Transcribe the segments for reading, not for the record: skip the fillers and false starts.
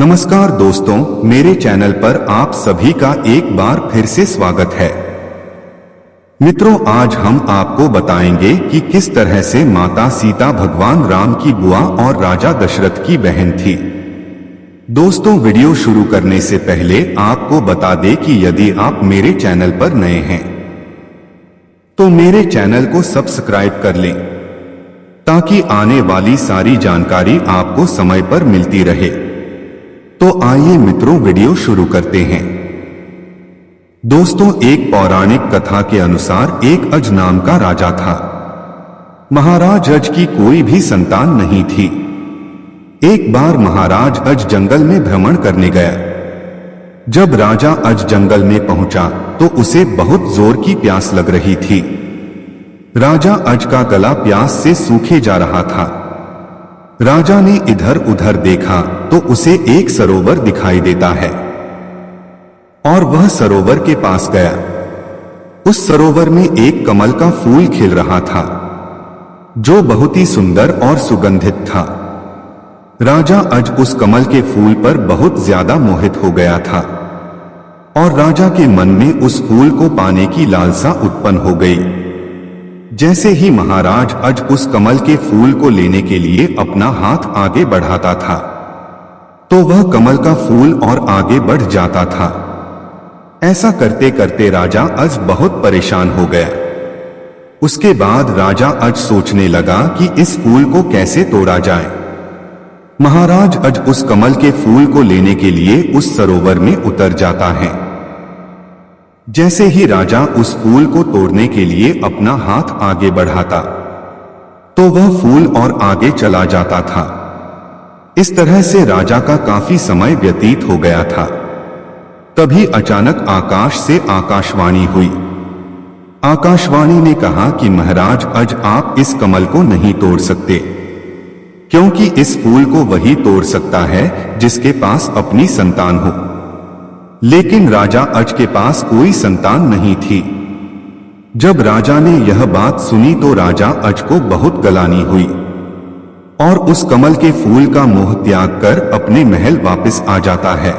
नमस्कार दोस्तों, मेरे चैनल पर आप सभी का एक बार फिर से स्वागत है। मित्रों, आज हम आपको बताएंगे कि किस तरह से माता सीता भगवान राम की बुआ और राजा दशरथ की बहन थी। दोस्तों, वीडियो शुरू करने से पहले आपको बता दें कि यदि आप मेरे चैनल पर नए हैं तो मेरे चैनल को सब्सक्राइब कर लें ताकि आने वाली सारी जानकारी आपको समय पर मिलती रहे। तो आइए मित्रों, वीडियो शुरू करते हैं। दोस्तों, एक पौराणिक कथा के अनुसार एक अज नाम का राजा था। महाराज अज की कोई भी संतान नहीं थी। एक बार महाराज अज जंगल में भ्रमण करने गया। जब राजा अज जंगल में पहुंचा तो उसे बहुत जोर की प्यास लग रही थी। राजा अज का गला प्यास से सूखे जा रहा था। राजा ने इधर उधर देखा तो उसे एक सरोवर दिखाई देता है और वह सरोवर के पास गया। उस सरोवर में एक कमल का फूल खिल रहा था जो बहुत ही सुंदर और सुगंधित था। राजा अज उस कमल के फूल पर बहुत ज्यादा मोहित हो गया था और राजा के मन में उस फूल को पाने की लालसा उत्पन्न हो गई। जैसे ही महाराज अज उस कमल के फूल को लेने के लिए अपना हाथ आगे बढ़ाता था तो वह कमल का फूल और आगे बढ़ जाता था। ऐसा करते करते राजा अज बहुत परेशान हो गया। उसके बाद राजा अज सोचने लगा कि इस फूल को कैसे तोड़ा जाए। महाराज अज उस कमल के फूल को लेने के लिए उस सरोवर में उतर जाता है। जैसे ही राजा उस फूल को तोड़ने के लिए अपना हाथ आगे बढ़ाता तो वह फूल और आगे चला जाता था। इस तरह से राजा का काफी समय व्यतीत हो गया था। तभी अचानक आकाश से आकाशवाणी हुई। आकाशवाणी ने कहा कि महाराज अज आप इस कमल को नहीं तोड़ सकते, क्योंकि इस फूल को वही तोड़ सकता है जिसके पास अपनी संतान हो। लेकिन राजा अज के पास कोई संतान नहीं थी। जब राजा ने यह बात सुनी तो राजा अज को बहुत गलानी हुई और उस कमल के फूल का मोह त्याग कर अपने महल वापस आ जाता है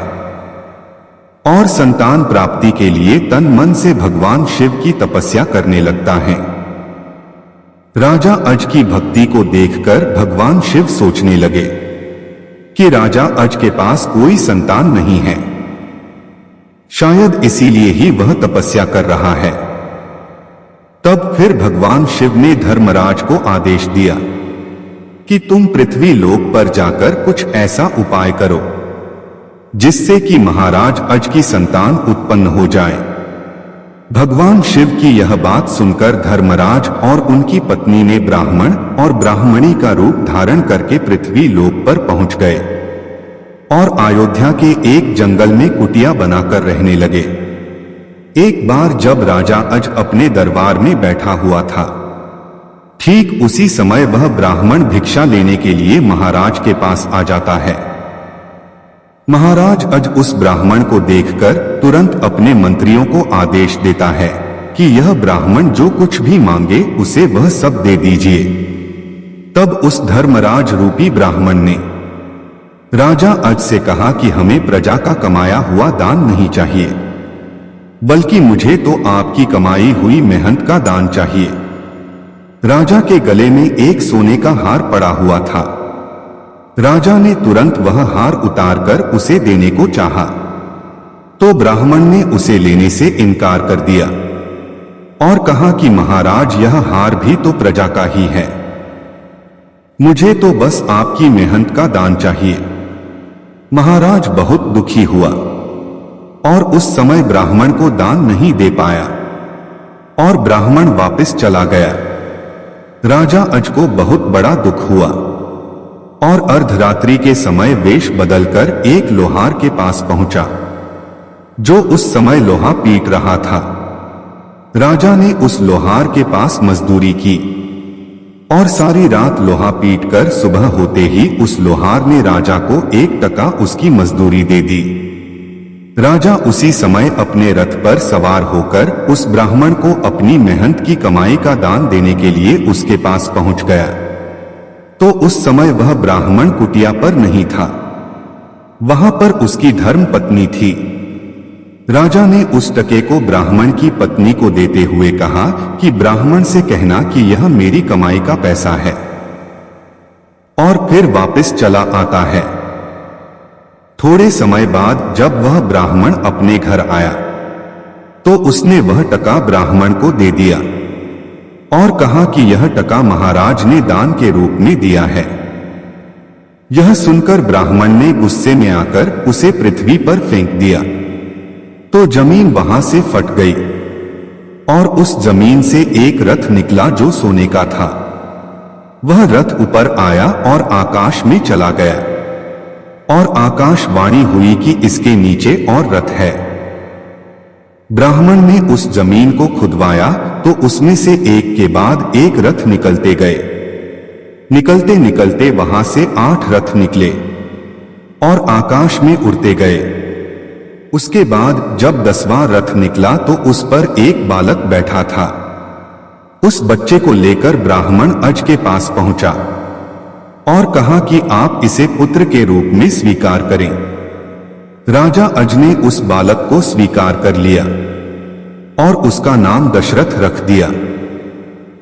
और संतान प्राप्ति के लिए तन मन से भगवान शिव की तपस्या करने लगता है। राजा अज की भक्ति को देखकर भगवान शिव सोचने लगे कि राजा अज के पास कोई संतान नहीं है, शायद इसीलिए ही वह तपस्या कर रहा है। तब फिर भगवान शिव ने धर्मराज को आदेश दिया कि तुम पृथ्वी लोक पर जाकर कुछ ऐसा उपाय करो जिससे कि महाराज अज की संतान उत्पन्न हो जाए। भगवान शिव की यह बात सुनकर धर्मराज और उनकी पत्नी ने ब्राह्मण और ब्राह्मणी का रूप धारण करके पृथ्वी लोक पर पहुंच गए और अयोध्या के एक जंगल में कुटिया बनाकर रहने लगे। एक बार जब राजा अज अपने दरबार में बैठा हुआ था, ठीक उसी समय वह ब्राह्मण भिक्षा लेने के लिए महाराज के पास आ जाता है। महाराज अज उस ब्राह्मण को देखकर तुरंत अपने मंत्रियों को आदेश देता है कि यह ब्राह्मण जो कुछ भी मांगे उसे वह सब दे दीजिए। तब उस धर्मराज रूपी ब्राह्मण ने राजा अज से कहा कि हमें प्रजा का कमाया हुआ दान नहीं चाहिए, बल्कि मुझे तो आपकी कमाई हुई मेहनत का दान चाहिए। राजा के गले में एक सोने का हार पड़ा हुआ था। राजा ने तुरंत वह हार उतारकर उसे देने को चाहा तो ब्राह्मण ने उसे लेने से इनकार कर दिया और कहा कि महाराज, यह हार भी तो प्रजा का ही है, मुझे तो बस आपकी मेहनत का दान चाहिए। महाराज बहुत दुखी हुआ और उस समय ब्राह्मण को दान नहीं दे पाया और ब्राह्मण वापस चला गया। राजा अज को बहुत बड़ा दुख हुआ और अर्धरात्रि के समय वेश बदलकर एक लोहार के पास पहुंचा जो उस समय लोहा पीट रहा था। राजा ने उस लोहार के पास मजदूरी की और सारी रात लोहा पीटकर सुबह होते ही उस लोहार ने राजा को 1 टका उसकी मजदूरी दे दी। राजा उसी समय अपने रथ पर सवार होकर उस ब्राह्मण को अपनी मेहनत की कमाई का दान देने के लिए उसके पास पहुंच गया तो उस समय वह ब्राह्मण कुटिया पर नहीं था। वहां पर उसकी धर्म पत्नी थी। राजा ने उस टके को ब्राह्मण की पत्नी को देते हुए कहा कि ब्राह्मण से कहना कि यह मेरी कमाई का पैसा है और फिर वापस चला आता है। थोड़े समय बाद जब वह ब्राह्मण अपने घर आया तो उसने वह टका ब्राह्मण को दे दिया और कहा कि यह टका महाराज ने दान के रूप में दिया है। यह सुनकर ब्राह्मण ने गुस्से में आकर उसे पृथ्वी पर फेंक दिया तो जमीन वहां से फट गई और उस जमीन से एक रथ निकला जो सोने का था। वह रथ ऊपर आया और आकाश में चला गया और आकाशवाणी हुई कि इसके नीचे और रथ है। ब्राह्मण ने उस जमीन को खुदवाया तो उसमें से एक के बाद एक रथ निकलते गए। निकलते निकलते वहां से 8 रथ निकले और आकाश में उड़ते गए। उसके बाद जब 10वां रथ निकला तो उस पर एक बालक बैठा था। उस बच्चे को लेकर ब्राह्मण अज के पास पहुंचा और कहा कि आप इसे पुत्र के रूप में स्वीकार करें। राजा अज ने उस बालक को स्वीकार कर लिया और उसका नाम दशरथ रख दिया।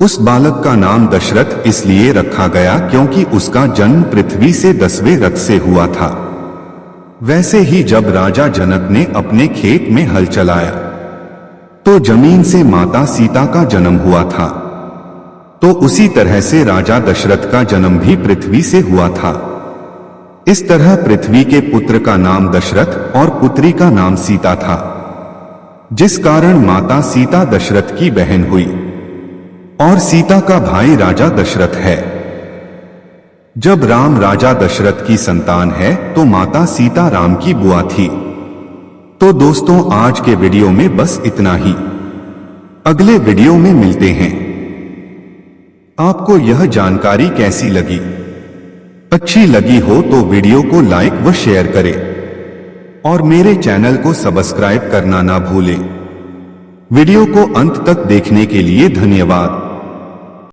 उस बालक का नाम दशरथ इसलिए रखा गया क्योंकि उसका जन्म पृथ्वी से 10वें रथ से हुआ था। वैसे ही जब राजा जनक ने अपने खेत में हल चलाया तो जमीन से माता सीता का जन्म हुआ था, तो उसी तरह से राजा दशरथ का जन्म भी पृथ्वी से हुआ था। इस तरह पृथ्वी के पुत्र का नाम दशरथ और पुत्री का नाम सीता था, जिस कारण माता सीता दशरथ की बहन हुई और सीता का भाई राजा दशरथ है। जब राम राजा दशरथ की संतान है तो माता सीता राम की बुआ थी। तो दोस्तों आज के वीडियो में बस इतना ही। अगले वीडियो में मिलते हैं। आपको यह जानकारी कैसी लगी? अच्छी लगी हो तो वीडियो को लाइक व शेयर करें और मेरे चैनल को सब्सक्राइब करना ना भूलें। वीडियो को अंत तक देखने के लिए धन्यवाद।